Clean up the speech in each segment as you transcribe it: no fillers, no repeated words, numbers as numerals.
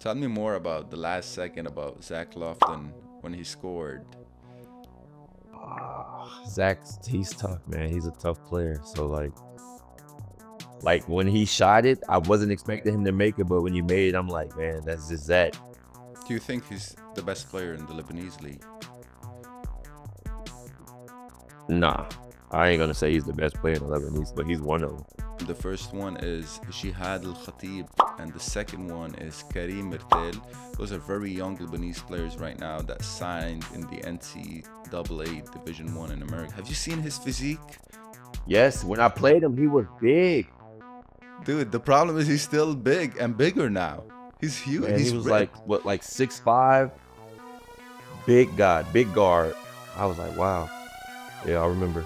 Tell me more about the last second about Zach Lofton when he scored. Zach's he's tough, man. He's a tough player. So like when he shot it, I wasn't expecting him to make it, but when you made it, I'm like, man, that's just Zach. Do you think he's the best player in the Lebanese league? Nah, I ain't gonna say he's the best player in the Lebanese, but he's one of them. The first one is Jihad El Khatib, and the second one is Karim Mertel. Those are very young Lebanese players right now that signed in the NCAA Division One in America. Have you seen his physique? Yes, when I played him, he was big. Dude, the problem is he's still big and bigger now. He's huge. Man, he He's was ripped. like what, like 6'5", big guy, big guard. I was like, wow. Yeah, I remember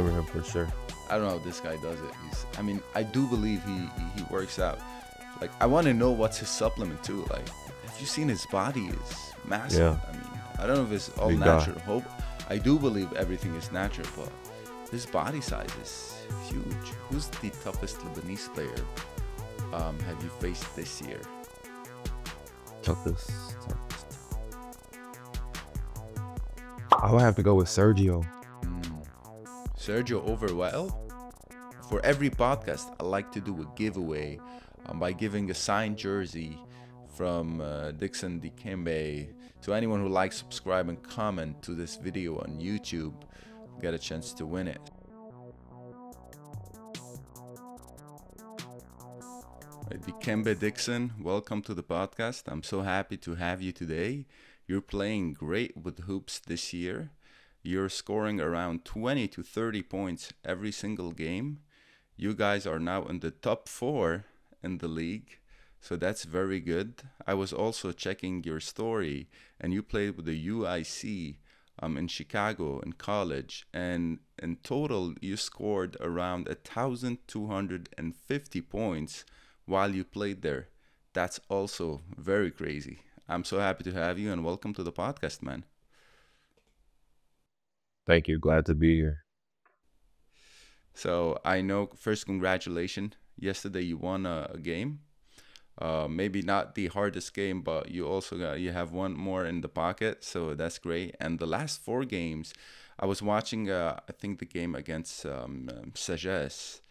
him for sure. I don't know how this guy does it. I mean, I do believe he works out. Like, I want to know what's his supplement too. Like, have you seen his body is massive? Yeah. I mean, I don't know if it's all Big guy. natural. Hope I do believe everything is natural, but his body size is huge. Who's the toughest Lebanese player have you faced this year? Toughest. I would have to go with Sergio. Sergio Overwell. For every podcast, I like to do a giveaway by giving a signed jersey from Dixon Dikembe to anyone who likes, subscribe, and comment to this video on YouTube. Get a chance to win it. Dikembe Dixon, welcome to the podcast. I'm so happy to have you today. You're playing great with hoops this year. You're scoring around 20 to 30 points every single game. You guys are now in the top 4 in the league, so that's very good. I was also checking your story, and you played with the UIC in Chicago in college, and in total you scored around 1,250 points while you played there. That's also very crazy. I'm so happy to have you, and welcome to the podcast, man. Thank you. Glad to be here. So I know, first, congratulations. Yesterday you won a game. Maybe not the hardest game, but you have one more in the pocket, so that's great. And the last 4 games, I was watching. I think the game against Sagesse.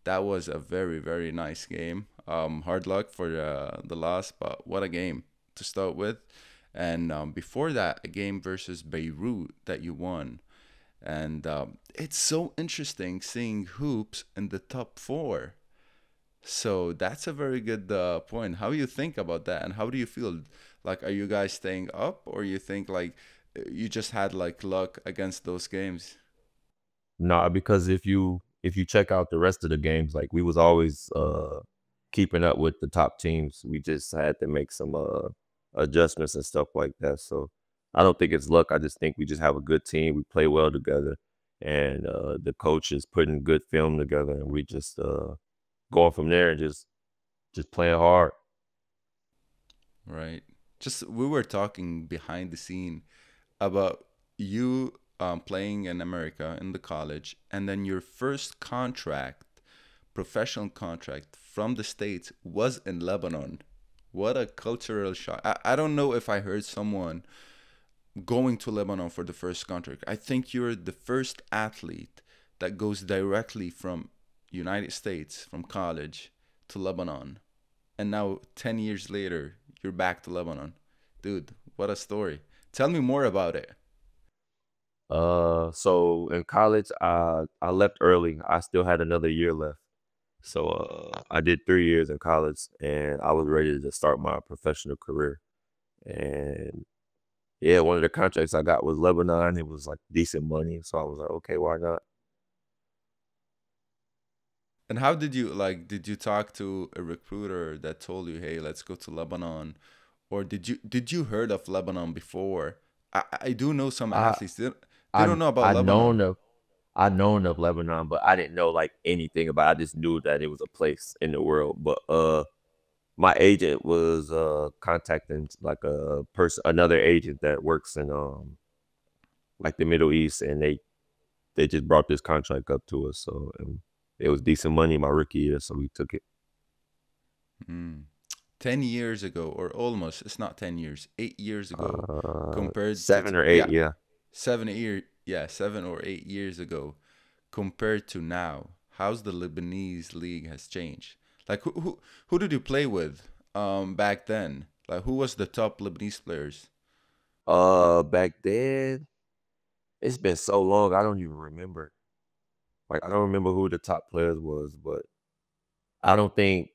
That was a very, very nice game. Hard luck for the loss, but what a game to start with. And before that, a game versus Beirut that you won. And it's so interesting seeing hoops in the top 4. So that's a very good point. How do you think about that, and how do you feel? Like, are you guys staying up, or you think like you just had like luck against those games? Nah, because if you check out the rest of the games, like we was always keeping up with the top teams. We just had to make some adjustments and stuff like that. So I don't think it's luck. I just think we just have a good team. We play well together, and the coach is putting good film together, and we just going from there and just playing hard. Right. Just we were talking behind the scene about you playing in America in the college, and then your first contract, professional contract from the States, was in Lebanon. What a cultural shock. I don't know if I heard someone going to Lebanon for the first contract. I think you're the first athlete that goes directly from United States, from college to Lebanon. And now 10 years later, you're back to Lebanon. Dude, what a story. Tell me more about it. So in college, I left early. I still had another year left. So I did 3 years in college, and I was ready to start my professional career. And yeah, one of the contracts I got was Lebanon. It was like decent money, so I was like, okay, why not? And how did you, like, did you talk to a recruiter that told you, "Hey, let's go to Lebanon?" Or did you heard of Lebanon before? I do know some I athletes. They I don't know about I known Lebanon. of I known of Lebanon, but I didn't know like anything about it. I just knew that it was a place in the world. But my agent was contacting like a person, another agent that works in like the Middle East, and they just brought this contract up to us. So it was decent money my rookie year, so we took it. Hmm. 10 years ago, or almost, it's not 10 years, 8 years ago, compared to, 7 or 8, yeah, yeah. 7 or 8 years ago, compared to now, how's the Lebanese league has changed? Like who did you play with back then? Like who was the top Lebanese players? Back then, it's been so long, I don't even remember. Like, I don't remember who the top players was, but I don't think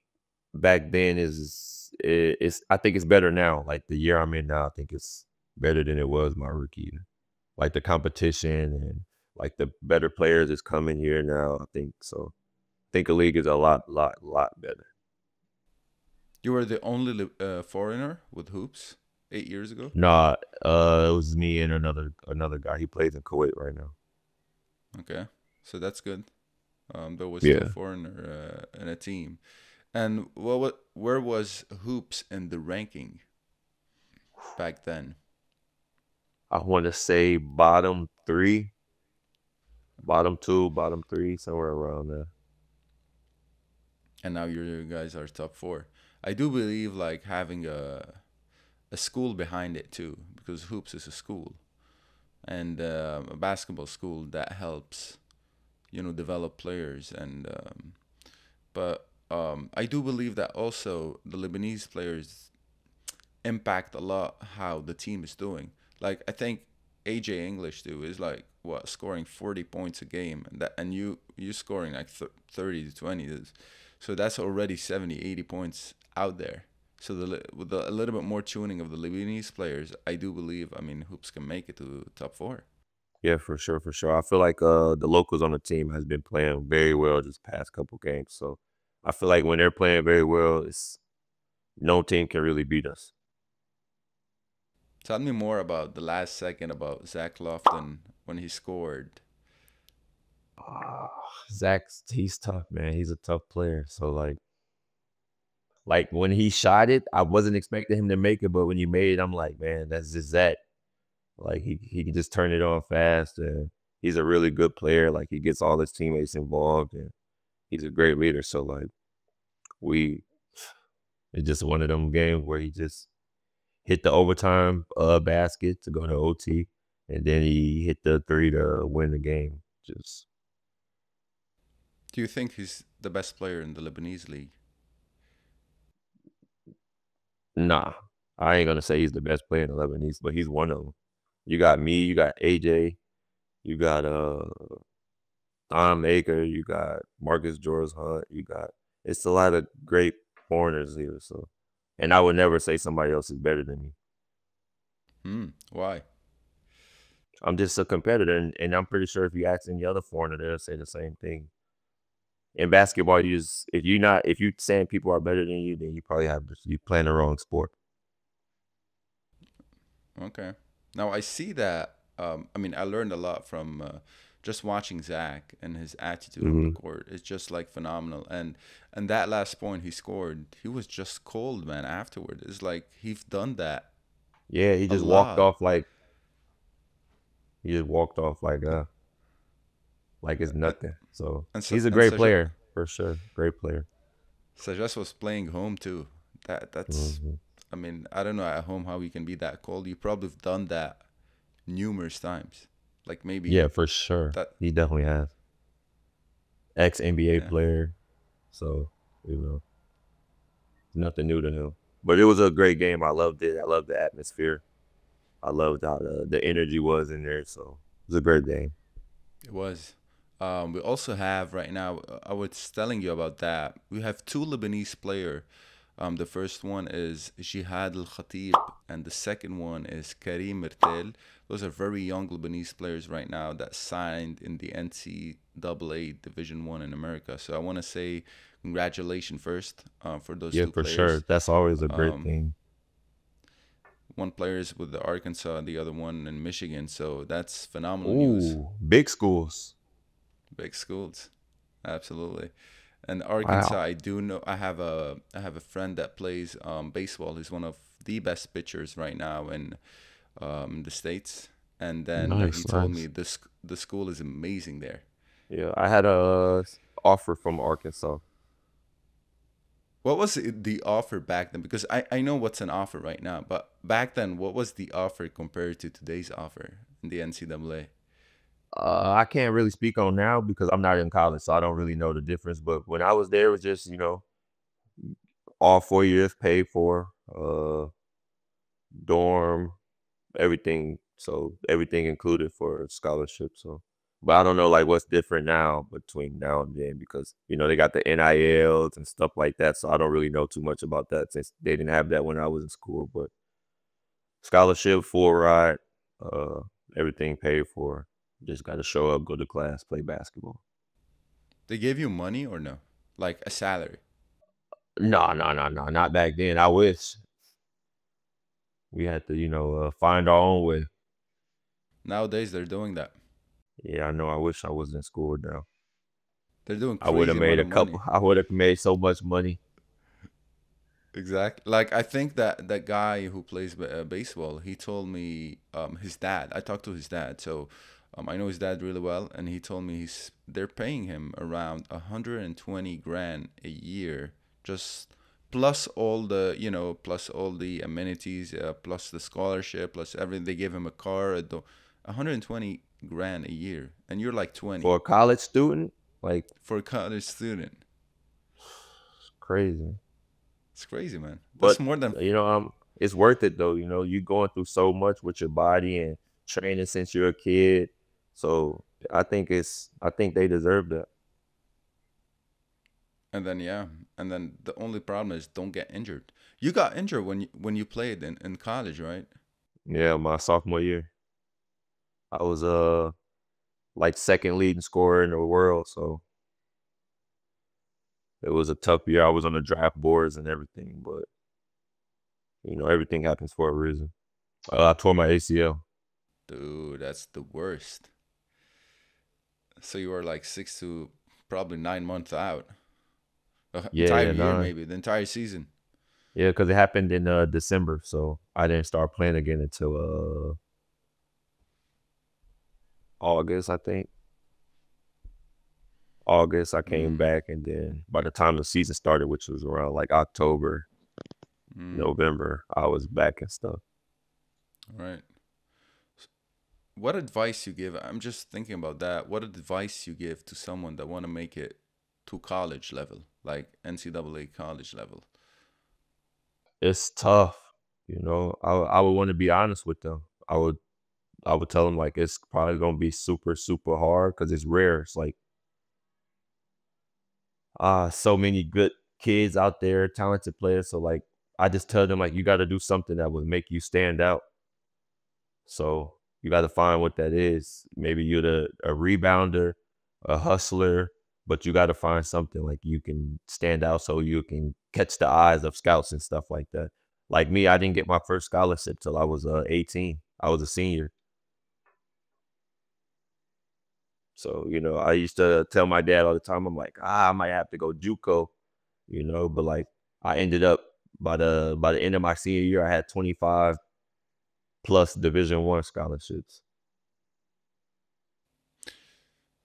back then it's I think it's better now. Like the year I'm in now, I think it's better than it was my rookie year. Like the competition and like the better players is coming here now. I think so. I think the league is a lot better. You were the only foreigner with hoops 8 years ago. Nah, it was me and another guy. He plays in Kuwait right now. Okay, so that's good. There was two Yeah. foreigner in a team. And where was hoops in the ranking back then? I want to say bottom three, bottom two, bottom three, somewhere around there. And now you guys are top four. I do believe like having a school behind it too, because hoops is a school, and a basketball school that helps, develop players. And but I do believe that also the Lebanese players impact a lot how the team is doing. Like I think AJ English too is like what, scoring 40 points a game, and you scoring like 30 to 20. So that's already 70, 80 points out there. So with a little bit more tuning of the Lebanese players, I do believe, I mean, hoops can make it to top four. Yeah, for sure, for sure. I feel like the locals on the team has been playing very well this past couple games. So I feel like when they're playing very well, it's no team can really beat us. Tell me more about the last second about Zach Lofton when he scored. Ah, Zach's he's tough, man. He's a tough player. So like when he shot it, I wasn't expecting him to make it, but when you made it, I'm like, man, that's just Zach. Like he can just turn it on fast, and he's a really good player. Like he gets all his teammates involved, and he's a great leader. So like we, it's just one of them games where he just hit the overtime basket to go to OT, and then he hit the three to win the game. Just Do you think he's the best player in the Lebanese league? nah, I ain't gonna say he's the best player in the Lebanese, but he's one of them. You got me, you got AJ, you got Thon Maker, you got Marcus George Hunt, you got it's a lot of great foreigners here. So, and I would never say somebody else is better than me. Why? I'm just a competitor, and I'm pretty sure if you ask any other foreigner, they'll say the same thing. In basketball, you just if you saying people are better than you, then you probably have you playing the wrong sport. Okay. Now I see that. I mean, I learned a lot from just watching Zach, and his attitude on the Hmm. court is just like phenomenal. And that last point he scored, he was just cold, man. Afterward, it's like he's done that Yeah, he a just walked lot. off like he just walked off like it's And nothing. So and he's a and great player for sure. Great player. Sagesse was playing home too. That's. Hmm. I mean, I don't know at home how he can be that cold. You probably have done that numerous times. Like Yeah, maybe for sure. that. He definitely has ex NBA Yeah. player. So you know, nothing new to him. But it was a great game. I loved it. I loved the atmosphere. I loved how the energy was in there. So it was a great game. It was. We also have right now. I was telling you about that. We have two Lebanese player. The first one is Jihad El Khatib, and the second one is Karim Mertel. Those are very young Lebanese players right now that signed in the NCAA Division One in America. So I want to say congratulations first for those Yeah, two for sure. players. That's always a great Um, thing. One player is with the Arkansas, the other one in Michigan. So that's phenomenal news. Ooh, big schools. Big schools. Absolutely. And Arkansas, Wow. I do know. I have a friend that plays baseball. He's one of the best pitchers right now in the states. And then he Nice, told me nice. the school is amazing there. Yeah, I had a offer from Arkansas. What was the offer back then? Because I know what's an offer right now, but back then, what was the offer compared to today's offer in the NCAA? I can't really speak on now because I'm not in college, so I don't really know the difference. But when I was there, it was just all 4 years paid for, dorm, everything. So everything included for scholarship. So, but I don't know like what's different now between now and then because they got the NILs and stuff like that. So I don't really know too much about that since they didn't have that when I was in school. But scholarship, full ride, uh, everything paid for. Just got to show up, go to class, play basketball. They gave you money or no? Like a salary? No, no, no, no, not back then. I wish we had to, find our own way. Nowadays, they're doing that. Yeah, I know. I wish I was in school now. They're doing I would have crazy made amount a of money. couple. I would have made so much money. Exactly. Like I think that that guy who plays baseball, he told me his dad. I talked to his dad, so I know his dad really well, and he told me they're paying him around 120 grand a year, just plus all the plus all the amenities, plus the scholarship, plus everything. They give him a car, 120 grand a year, and you're like For 20 a college student, like for a college student. crazy. It's crazy, man. That's But more than it's worth it though. You going through so much with your body and training since you're a kid. So I think they deserve that. And then yeah, and then the only problem is don't get injured. You got injured when you played in college, right? Yeah, my sophomore year, I was like second leading scorer in the world. So it was a tough year. I was on the draft boards and everything, but everything happens for a reason. I tore my ACL. Dude, that's the worst. So you were like 6 to probably 9 months out, Yeah, entire yeah, year nine. maybe the entire season. Yeah, because it happened in December, so I didn't start playing again until August, I think. August, I came Mm, back, and then by the time the season started, which was around like October, mm, November, I was back and stuff. all right. What advice you give? I'm just thinking about that. What advice you give to someone that want to make it to college level, like NCAA college level? It's tough, I would want to be honest with them. I would tell them like it's probably gonna be super super hard because it's rare. It's like so many good kids out there, talented players. So like I just tell them like you got to do something that would make you stand out. So you got to find what that is. Maybe you're a rebounder, a hustler, but you got to find something like you can stand out so you can catch the eyes of scouts and stuff like that. Like me, I didn't get my first scholarship till I was 18. I was a senior. So, I used to tell my dad all the time, I'm like, I might have to go JUCO, but like I ended up by the end of my senior year, I had 25 plus Division I scholarships.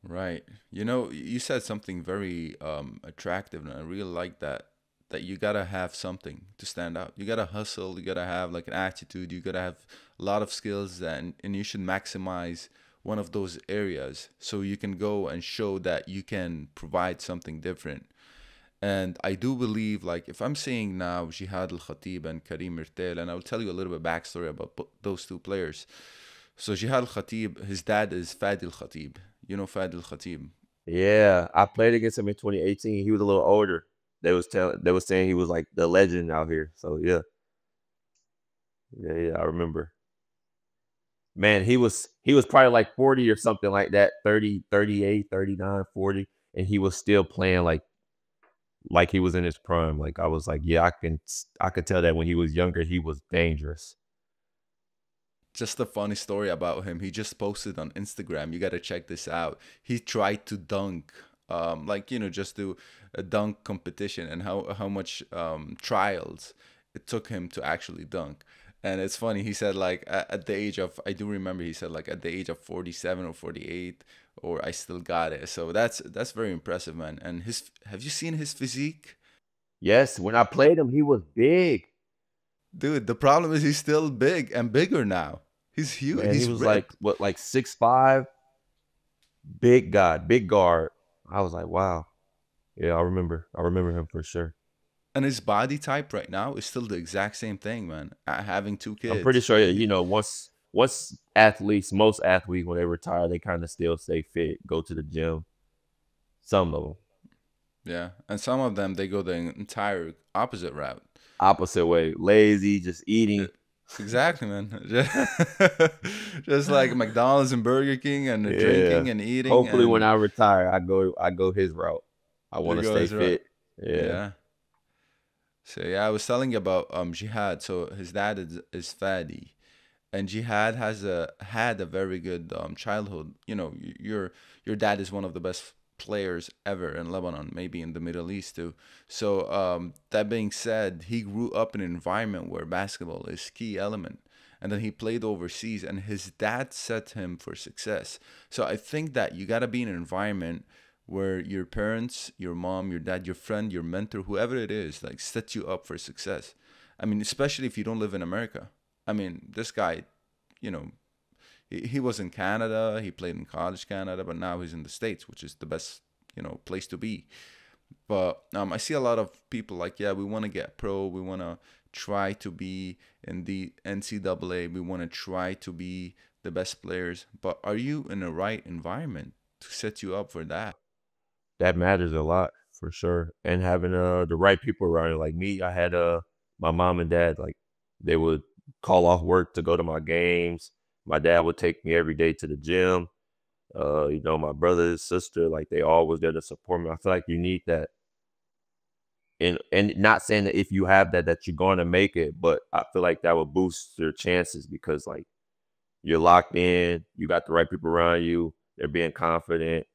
Right. You said something very attractive, and I really like that. That you gotta have something to stand out. You gotta hustle. You gotta have like an attitude. You gotta have a lot of skills, and you should maximize one of those areas so you can go and show that you can provide something different. And I do believe, like, if I'm saying now Jihad Al Khatib and Karim Irtel, and I'll tell you a little bit backstory about those two players. So Jihad Al Khatib, his dad is Fadi El Khatib. You know Fadi El Khatib. Yeah, I played against him in 2018. He was a little older. They was saying he was like the legend out here. So yeah, yeah, yeah. I remember. Man, he was probably like 40 or something like that, 30, 38, 39, 40, and he was still playing like he was in his prime. Like I was like, yeah, I could tell that when he was younger, he was dangerous. Just a funny story about him. He just posted on Instagram. You gotta check this out. He tried to dunk, like just do a dunk competition, and how much trials it took him to actually dunk. And it's funny. He said like at the age of, I do remember he said like at the age of 47 or 48, or I still got it. So that's very impressive, man. And his have you seen his physique? Yes, when I played him, he was big. Dude, the problem is he's still big and bigger now. He's huge. Man, he He's was like ripped. what, like 6'5", big guy, big guard. I was like, wow. Yeah, I remember. I remember him for sure. And his body type right now is still the exact same thing, man. Having two I'm pretty kids. sure, once athletes, most athletes, when they retire, they kind of still stay fit, go to the gym. Some of them. Yeah. And some of them, they go the entire opposite route. Opposite way, lazy, just Yeah, eating. exactly, man. Just like McDonald's and Burger King and Yeah. drinking and eating Hopefully, when and I retire, I go his route. I you want to go stay as right. fit. Yeah. Yeah. So yeah, I was telling you about Jihad. So his dad is Fadi, and Jihad had a very good childhood. You know, your dad is one of the best players ever in Lebanon, maybe in the Middle East too. So that being said, he grew up in an environment where basketball is key element. And then he played overseas, and his dad set him for success. So I think that you gotta be in an environment where your parents, your mom, your dad, your friend, your mentor, whoever it is, like set you up for success. I mean, especially if you don't live in America. I mean, this guy, you know, he was in Canada. He played in college Canada, but now he's in the States, which is the best, place to be. But I see a lot of people like, yeah, we want to get pro. We want to try to be in the NCAA. We want to try to be the best players. But are you in the right environment to set you up for that? That matters a lot for sure. And having the right people around you. Like me, I had my mom and dad, like they would call off work to go to my games. My dad would take me every day to the gym. My brother and sister, like they always there to support me. I feel like you need that. And not saying that if you have that you're going to make it, but I feel like that will boost your chances because like you're locked in, you got the right people around you, they're being confident,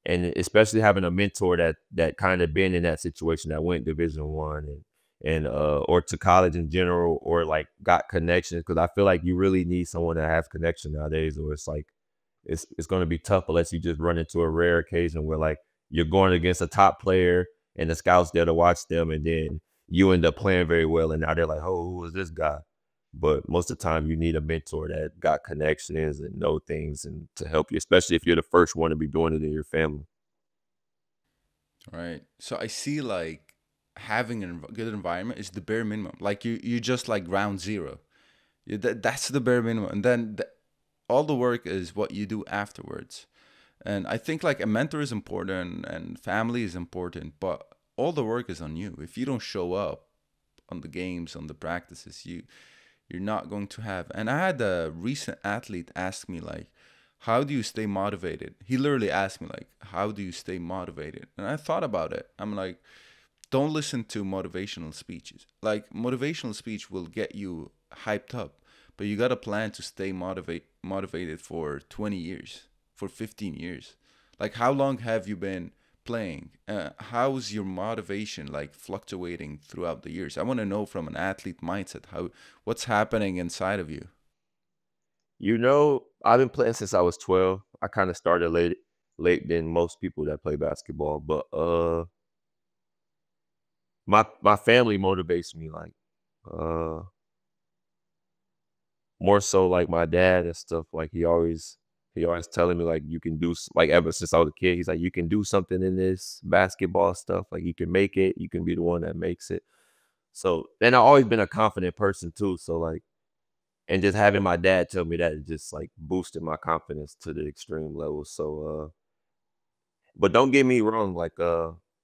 and especially having a mentor that kind of been in that situation that went Division 1 and or to college in general or like got connections because I feel like you really need someone that has connection nowadays, or it's like it's going to be tough unless you just run into a rare occasion where like you're going against a top player and the scouts there to watch them, and then you end up playing very well, and now they're like, oh, who is this guy? But most of the time, you need a mentor that got connections and know things and to help you, especially if you're the first one to be doing it in your family. Right. So I see like having a good environment is the bare minimum. Like you just like ground zero. That's the bare minimum, and then all the work is what you do afterwards. And I think like a mentor is important and family is important, but all the work is on you. If you don't show up on the games, on the practices, you're not going to have. And I had a recent athlete ask me like, how do you stay motivated? He literally asked me like, how do you stay motivated? And I thought about it. I'm like, don't listen to motivational speeches. Like motivational speech will get you hyped up, but you got to plan to stay motivated for 20 years, for 15 years. Like how long have you been playing? How's your motivation like fluctuating throughout the years? I want to know from an athlete mindset how what's happening inside of you. I've been playing since I was 12. I kind of started late than most people that play basketball, but my family motivates me like uh more so like my dad and stuff. Like he always telling me like you can do like ever since I was a kid. He's like you can do something in this basketball stuff. Like you can make it. You can be the one that makes it. So and I've always been a confident person too. So like and just having my dad tell me that it just like boosted my confidence to the extreme level. So but don't get me wrong, like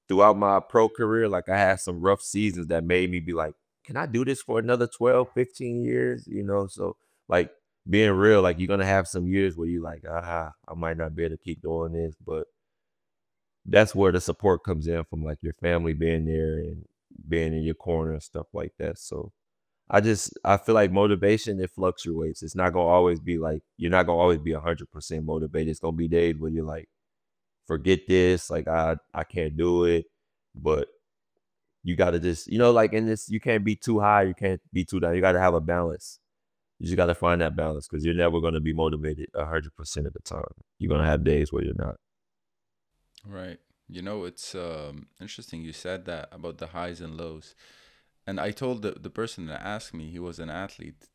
throughout my pro career, like I had some rough seasons that made me be like, can I do this for another 12, 15 years? So like being real, like you're gonna have some years where you like, I might not be able to keep doing this, but that's where the support comes in from like your family being there and being in your corner and stuff like that. So I feel like motivation it fluctuates. It's not gonna always be like you're not gonna always be 100% motivated. It's gonna be days where you're like, forget this, like I can't do it. But you gotta just like in this, you can't be too high, you can't be too down. You gotta have a balance. You just gotta find that balance because you're never gonna be motivated 100% of the time. You're gonna have days where you're not. Right. You know, it's interesting you said that about the highs and lows. And I told the person that asked me, he was an athlete.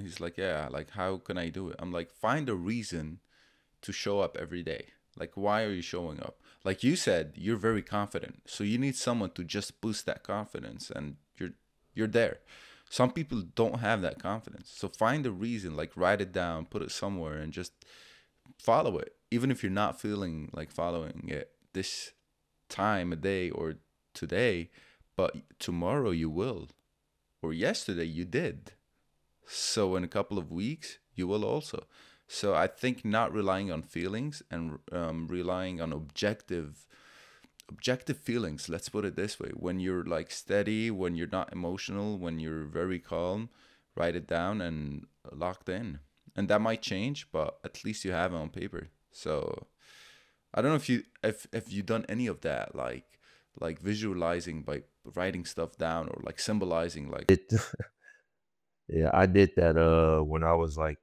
He's like, yeah, like how can I do it? I'm like, find a reason to show up every day. Like, why are you showing up? Like you said, you're very confident, so you need someone to just boost that confidence, and you're there. Some people don't have that confidence, so find a reason. Like, write it down, put it somewhere, and just follow it. Even if you're not feeling like following it this time a day or today, but tomorrow you will, or yesterday you did. So in a couple of weeks, you will also. So I think not relying on feelings and relying on objective feelings. Let's put it this way: when you're like steady, when you're not emotional, when you're very calm, write it down and locked in. And that might change, but at least you have it on paper. So I don't know if you done any of that, like visualizing by writing stuff down or like symbolizing like. It, yeah, I did that when I was like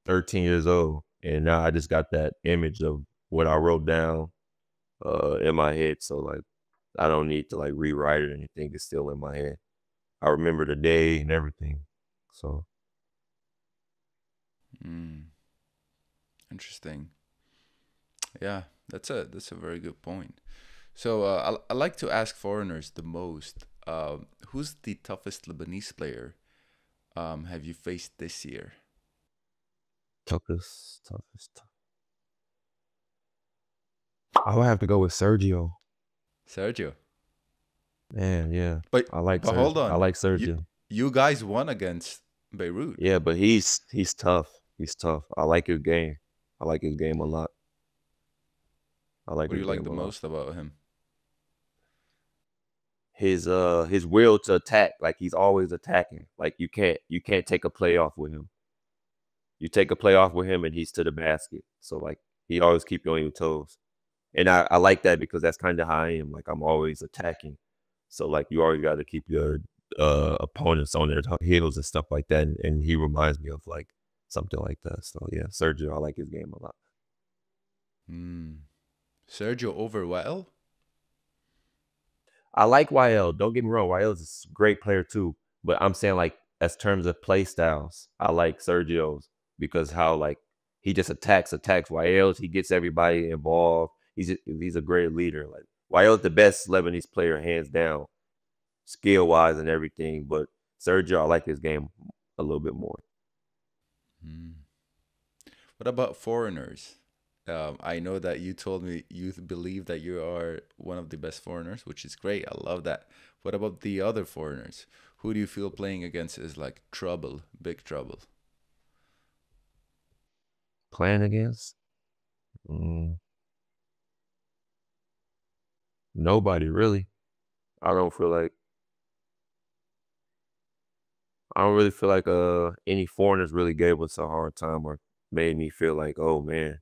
13 years old, and now I just got that image of what I wrote down in my head. So like I don't need to like rewrite it or anything. It's still in my head. I remember the day and everything. So Mm, interesting. Yeah, that's a very good point. So I like to ask foreigners the most. Who's the toughest Lebanese player have you faced this year? toughest. I would have to go with Sergio. Sergio. Man, yeah. But I like but hold Sergio. I on, like you Sergio. you guys won against Beirut. Yeah, but he's tough. He's tough. I like his game. I like his game a lot. I like What do his you like game the a lot. most about him? His will to attack, like he's always attacking. Like you can't take a play off with him. You take a play off with him and he's to the basket. So like he always keep you on your toes. And I like that because that's kind of how I am. Like I'm always attacking. So like you always got to keep your opponents on their heels and stuff like that. And he reminds me of like something like that. So yeah, Sergio, I like his game a lot. Hmm. Sergio over well. I like YL. Don't get me wrong. YL is a great player too. But I'm saying like as terms of play styles, I like Sergio's because how like he just attacks YL's. He gets everybody involved. He's a great leader. Like YL's the best Lebanese player hands down, skill wise and everything. But Sergio, I like his game a little bit more. Hmm. What about foreigners? I know that you told me you believe that you are one of the best foreigners, which is great. I love that. What about the other foreigners? Who do you feel playing against is like trouble, big trouble? Playing against mm, nobody really. I don't feel like I don't really feel like any foreigners really gave us a hard time or made me feel like, oh man.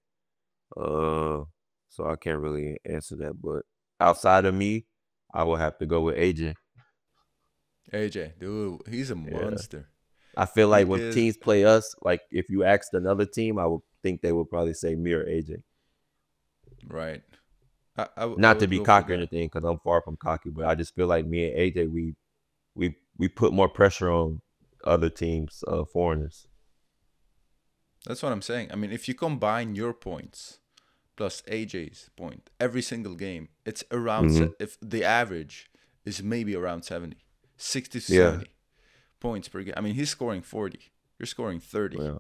Uh so I can't really answer that. But outside of me, I will have to go with AJ. AJ, dude, he's a Yeah. monster. I feel He like when is teams play us, like if you asked another team, I would think they would probably say me or AJ. right. I Not to would be go for cocky or that. anything, because I'm far from cocky, but I just feel like me and AJ, we put more pressure on other teams, foreigners. That's what I'm saying. I mean, if you combine your points plus AJ's point every single game, it's around Hmm. if the average is maybe around 70, 60 to Yeah, 70 points per game. I mean, he's scoring 40. You're scoring 30. yeah.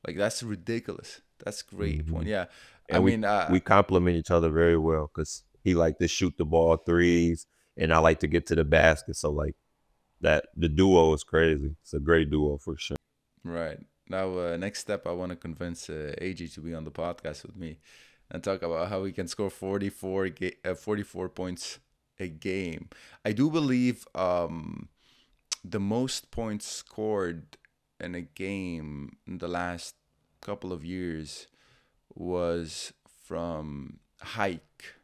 Like that's ridiculous. That's great Hmm. point. Yeah. I And we mean, we complement each other very well because he like to shoot the ball threes, and I like to get to the basket. So like that, the duo is crazy. It's a great duo for sure. right. Now, next step, I want to convince AJ to be on the podcast with me and talk about how he can score 44 points a game. I do believe the most points scored in a game in the last couple of years was from Hike,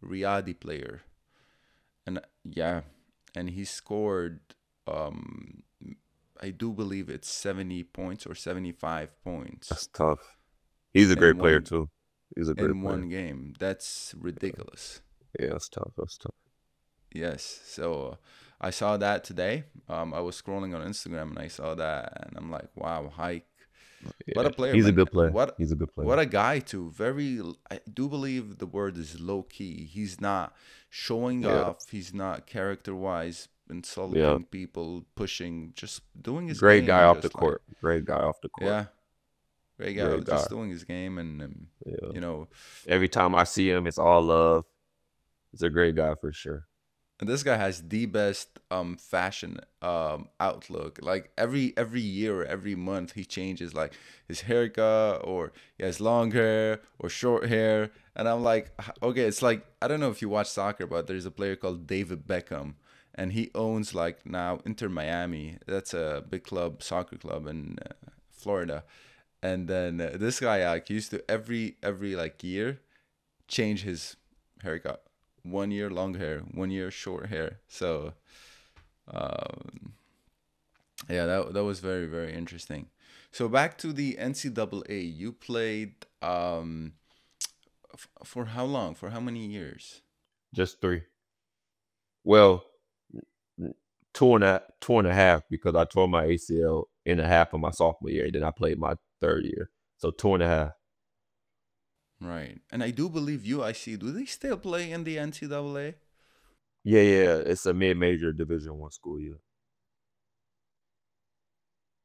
Riyadi player. And yeah, and he scored um I do believe it's 70 points or 75 points That's tough. He's a in great player one too. He's a great in player. one game. That's ridiculous. Yeah, that's tough. That's tough. Yes. So I saw that today. I was scrolling on Instagram and I saw that, and I'm like, wow, hike. What Yeah, a player, he's a man. good player. What He's a good what player. a guy too. Very I do believe the word is low key. He's not showing Yeah, off. He's not character wise yeah. insulting people, pushing, just doing his Great guy game, off the just like court. Great guy off the court. yeah, great guy, Great guy. just doing his game, and Yeah. you know, Every time I see him, it's all love. He's a great guy for sure. and this guy has the best fashion outlook. Like every year or every month he changes like his haircut, or he has long hair or short hair. And I'm like, okay, it's like I don't know if you watch soccer, but there's a player called David Beckham, and he owns like now Inter Miami. That's a big club, soccer club in Florida. And then this guy like used to every like year change his haircut. 1 year long hair, 1 year short hair. So um, yeah, that was very very interesting. So back to the NCAA, you played for how long? For how many years? Just three. Well, two and a half because I tore my ACL in a half of my sophomore year. Then I played my third year. So two and a half. Right. And I do believe UIC. Do they still play in the NCAA? Yeah, yeah. It's a mid-major Division I school, yeah.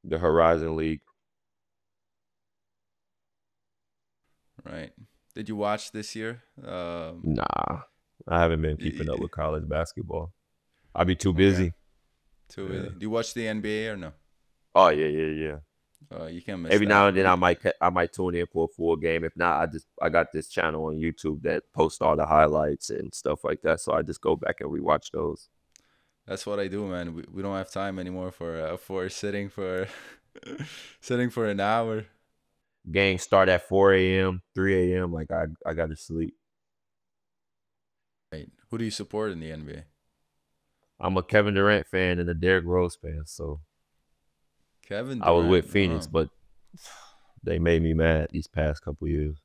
The Horizon League. Right. Did you watch this year? Nah. I haven't been keeping up y- with college basketball. I be too okay. busy. Too Yeah. early. Do you watch the NBA or no? Oh yeah, yeah, yeah. You can't miss Every now that. and then I might tune in for a full game. If not, I got this channel on YouTube that posts all the highlights and stuff like that. So I just go back and rewatch those. That's what I do, man. We don't have time anymore for sitting for sitting for an hour. Games start at 4 a.m., 3 a.m. Like I got to sleep. Right. Who do you support in the NBA? I'm a Kevin Durant fan and a Derrick Rose fan. So Kevin I was with Durant. Phoenix, Oh, but they made me mad these past couple years.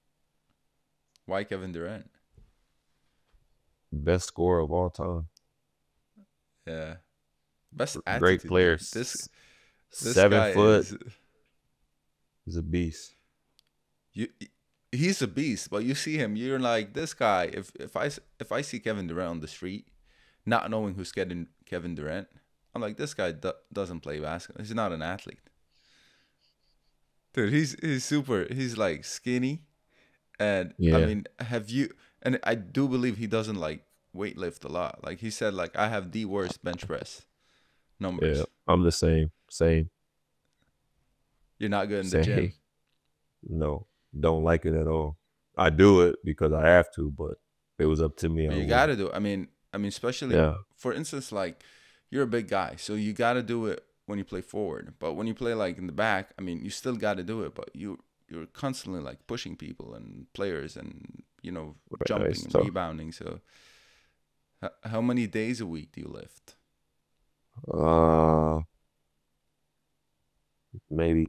why Kevin Durant? Best scorer of all time. Yeah, best Great attitude, player. man. This Seven guy foot is is a beast. you. He's a beast, but you see him, you're like this guy. If I see Kevin Durant on the street, not knowing who's getting Kevin Durant, I'm like this guy doesn't play basketball. He's not an athlete, dude. He's super. He's like skinny. And I Yeah, mean, have you? And I do believe he doesn't like weightlift a lot. Like he said, like I have the worst bench press yeah. numbers. I'm the same. You're not good in the Same. gym, No, don't like it at all. I do it because I have to, but if it was up to me, but I you wouldn't. gotta do. I mean, especially Yeah, for instance, like you're a big guy, so you gotta do it when you play forward. But when you play like in the back, I mean, you still gotta do it. But you're constantly like pushing people and players, and yeah, jumping it's and tough. rebounding. So how many days a week do you lift? Uh, maybe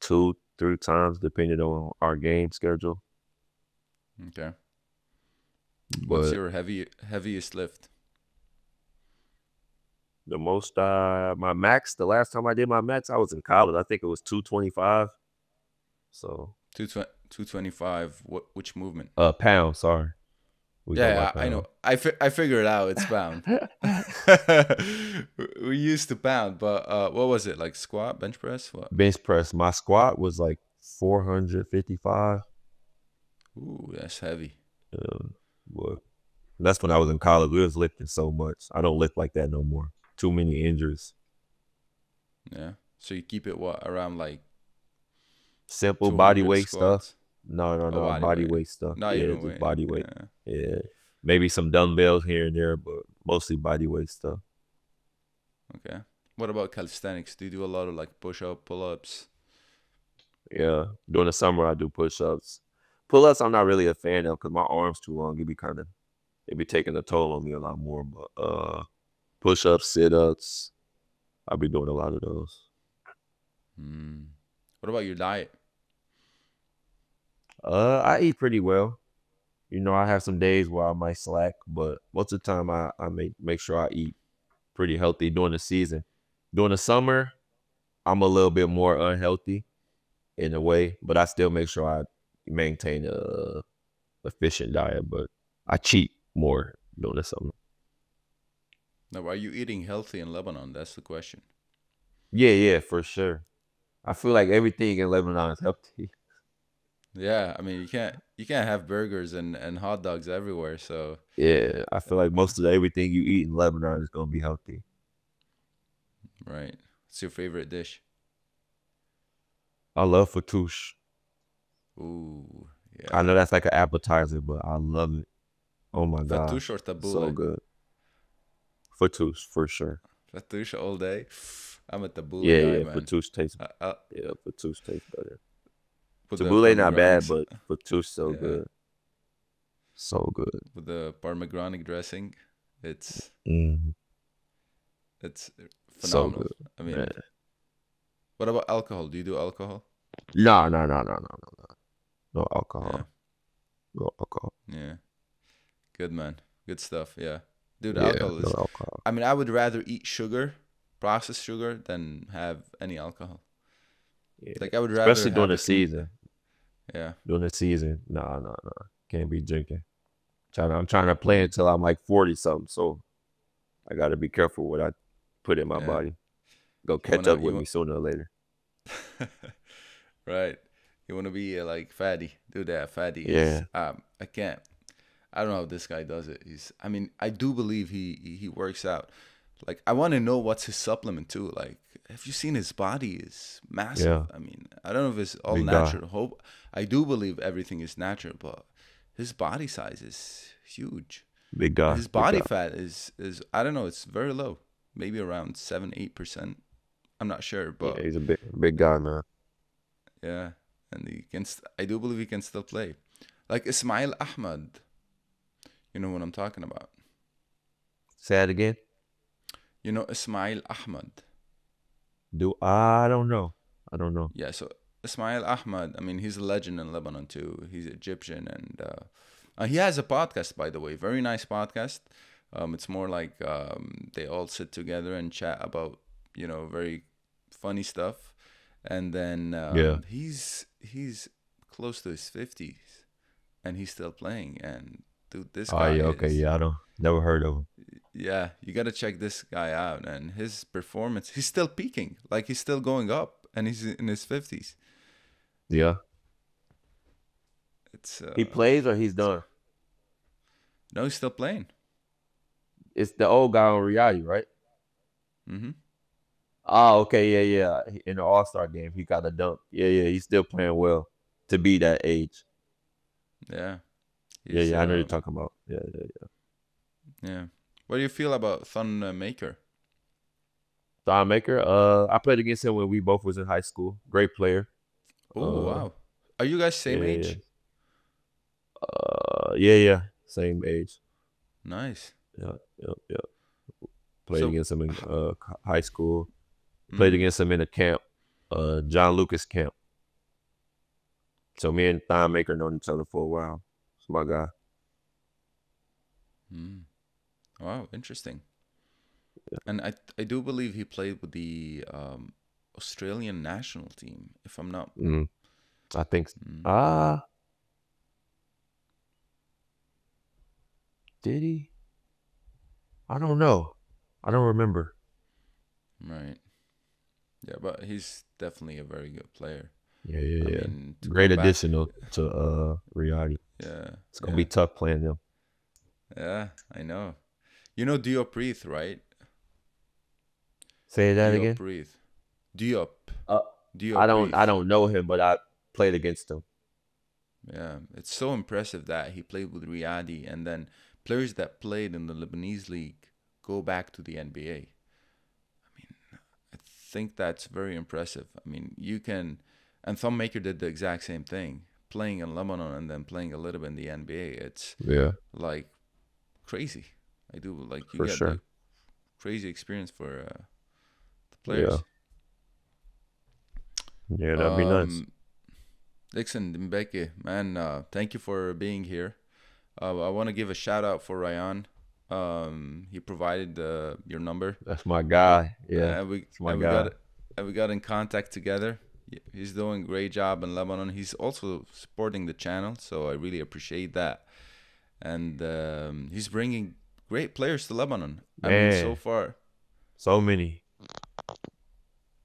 two, three times depending on our game schedule. Okay. What's But your heaviest lift? the most, my max, the last time I did my max, I was in college. I think it was 225. So, 225. Which movement? pound. Sorry, we go Yeah, by yeah, I know. pound. I figured out it's pound. We used to pound, but what was it like? Squat, bench press, what? Bench press. My squat was like 455. Ooh, that's heavy. But that's when I was in college. We was lifting so much. I don't lift like that no more. Too many injuries. Yeah. So you keep it what around like Simple body 200 weight stuff. squats? No, no, Oh, no. body Body weight. weight stuff. Not Yeah, even just weight. body weight. Yeah. Yeah. Maybe some dumbbells here and there, but mostly body weight stuff. Okay. What about calisthenics? Do you do a lot of like push-up, pull-ups? Yeah. During the summer, I do push-ups. Pull-ups, I'm not really a fan of because my arms too long. It be taking a toll on me a lot more. But push-ups, sit-ups, I'll be doing a lot of those. Hmm. What about your diet? I eat pretty well. You know, I have some days where I might slack, but most of the time I make sure I eat pretty healthy during the season. During the summer, I'm a little bit more unhealthy in a way, but I still make sure I maintain a efficient diet. But I cheat more during the summer. Now, are you eating healthy in Lebanon? That's the question. Yeah, yeah, for sure. I feel like everything in Lebanon is healthy. Yeah, I mean you can't have burgers and hot dogs everywhere. So Yeah, I feel like most of everything you eat in Lebanon is gonna be healthy. right. What's your favorite dish? I love fatouche. Ooh, I yeah. know that's like an appetizer, but I love it. Oh my Fattoush gosh, or so tabbouleh? good. Fatouche for sure. Fattoush all day. I'm a tabbouleh Yeah, guy, yeah. man. Fatouche tastes. I Yeah, fatouche tastes better. with the Tabbouleh not bad, pomegranate, but fatouche so yeah, good, so good. with the pomegranate dressing, it's Mm, it's so phenomenal. good, I man. mean, what about alcohol? Do you do alcohol? No, no, no, no, no, no, no Yeah, alcohol. No alcohol. yeah. Good man. Good stuff. Yeah. Dude, Yeah, alcohol no is alcohol. I mean, I would rather eat sugar, processed sugar, than have any alcohol. Yeah, Like I would rather especially during have the a sm season. yeah. During the season, no, no, no. Can't be drinking. I'm trying to play until I'm like 40 something. So I got to be careful what I put in my Yeah. body. Go You catch wanna up with you me sooner or later. right. You wanna be like Fadi. Do that. Fadi is Yeah, I can't. I don't know how this guy does it. He's I mean, I do believe he works out. Like I want to know what's his supplement too. Like have you seen his body is massive. yeah. I mean, I don't know if it's all Big guy, natural. Hope I do believe everything is natural, but his body size is huge. big guy, His big body guy. fat is I don't know, it's very low. Maybe around 7-8%. I'm not sure, Yeah, but he's a big guy, man. yeah, and I do believe he can still play. Like Ismail Ahmad, you know what I'm talking about. Say that again. You know Ismail Ahmad. Do I don't know. I don't know. Yeah, so Ismail Ahmad, I mean, he's a legend in Lebanon too. He's Egyptian, and he has a podcast, by the way, very nice podcast. It's more like they all sit together and chat about, very funny stuff. And then Yeah. he's close to his 50s, and he's still playing. And dude, this Oh guy yeah. Okay. is Yeah. I don't. Never heard of him. yeah, you gotta check this guy out. And his performance, he's still peaking, like he's still going up, and he's in his 50s. Yeah. It's He plays or he's done. no, he's still playing. It's the old guy on reality, right? Mm-hmm. Oh, okay. Yeah, yeah. In the All Star game, he got a dunk. Yeah, yeah. He's still playing well to be that age. Yeah, Yeah, he's yeah. I know you're talking about. Yeah, yeah, yeah. yeah. What do you feel about Thon Maker? Thon Maker. I played against him when we both was in high school. Great player. Oh Uh, wow, are you guys yeah, same yeah. age? Yeah, yeah. Same age. Nice. Yeah, yeah, yeah. Played So, against him in high school. Played mm, against him in a camp, John Lucas camp. So me and Thon Maker known each other for a while. It's my guy. mm, wow, interesting. And I do believe he played with the Australian national team, if I'm not. Mm, I think. Mm, Ah, did he? I don't know. I don't remember. right. Yeah, but he's definitely a very good player. Yeah, yeah, I yeah. mean, to Great come back. addition to Riadi. Yeah, It's gonna be yeah, tough playing him. yeah. I know. You know Diop Reith, right? Say that Diop again. Reith. Diop. Uh, I Diop don't I Reith. don't know him, but I played against him. Yeah, it's so impressive that he played with Riyadi, and then players that played in the Lebanese league go back to the NBA. I think that's very impressive. I mean, you can, and Thon Maker did the exact same thing, playing in Lebanon and then playing a little bit in the NBA. It's Yeah, like crazy. I do like you for get the sure. crazy experience for the Yeah, players. yeah, that'd be nice. Um, Dixon Mbeke, man, thank you for being here. I want to give a shout out for Ryan. He provided your number, That's my uh, guy. Yeah, and we it's my and we guy. got and we got in contact together. He's doing a great job in Lebanon. He's also supporting the channel, so I really appreciate that. And he's bringing great players to Lebanon. I mean, so Man, far, so many.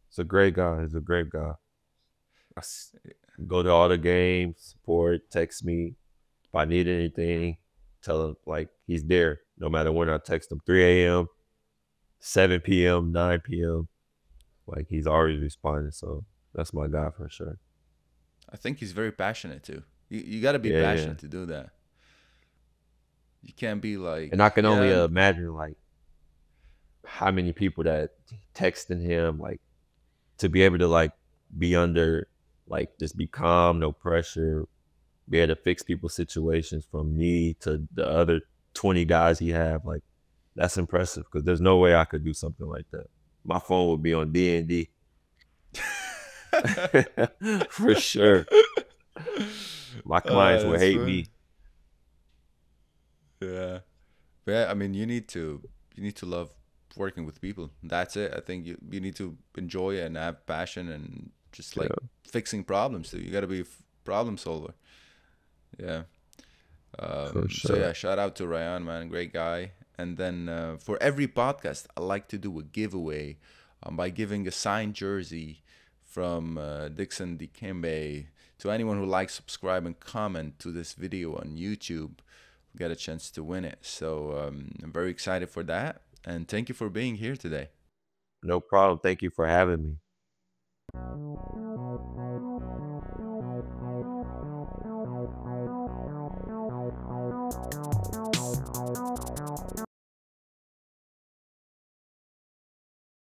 He's a great guy. He's a great guy. I go to all the games, support, text me if I need anything. Tell him like he's there. No matter when I text him, 3 a.m., 7 p.m., 9 p.m. Like he's always responding. So that's my guy for sure. I think he's very passionate too. You got to be Yeah, yeah. passionate to do that. You can't be like, And I can only yeah, imagine like how many people that texting him like to be able to like be under like just be calm, no pressure, be able to fix people's situations from me to the other 20 guys he have. Like that's impressive because there's no way I could do something like that. My phone would be on D&D for sure. My clients would that's hate fun. me. Yeah. Yeah, I mean, you need to love working with people. That's it. I think you need to enjoy it and have passion and just like Yeah, fixing problems too. You got to be a problem solver. Yeah. for So sure. yeah, shout out to Ryan, man, great guy. And then for every podcast, I like to do a giveaway by giving a signed jersey from Dixon Dikembe to anyone who likes, subscribe, and comment to this video on YouTube. Get a chance to win it. So I'm very excited for that. And thank you for being here today. No problem. Thank you for having me.